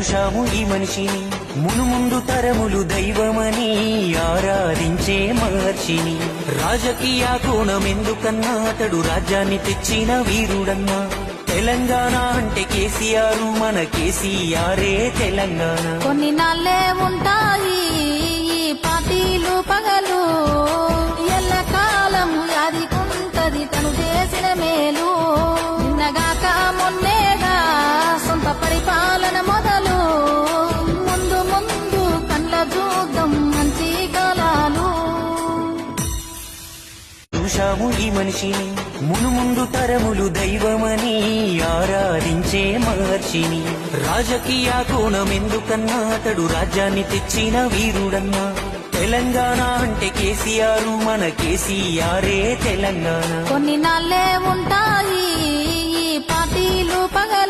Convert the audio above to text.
చూశాము ఈ మనిషిని మునుముందు తరములు దైవమని ఆరాధించే మహర్షిని. రాజకీయ కోణం ఎందుకన్నా అతడు రాజ్యాన్ని తెచ్చిన వీరుడన్నా. తెలంగాణ అంటే కేసీఆర్, మన కేసీఆరే తెలంగాణ. కొన్ని నాళ్ళే ఉంటాయి ఈ పార్టీలు పగలు, ఎల్లకాలం యాదికుంటది తను చేసిన మేలు. నిన్నగాక మొన్నేగా సొంత పరిపాలన మొదలు, ముందు ముందు కళ్ళ చూద్దాం మంచి కాలాలు. చూశాము ఈ మనిషిని మునుముందు తరములు దైవమని ఆరాధించే మహర్షిని. రాజకీయ కోణం ఎందుకన్నా అతడు రాజ్యాన్ని తెచ్చిన వీరుడన్నా. తెలంగాణ అంటే కేసీఆర్, మన కేసీఆరే తెలంగాణ. కొన్ని నాళ్ళే ఉంటాయి ఈ పార్టీలు పగలు.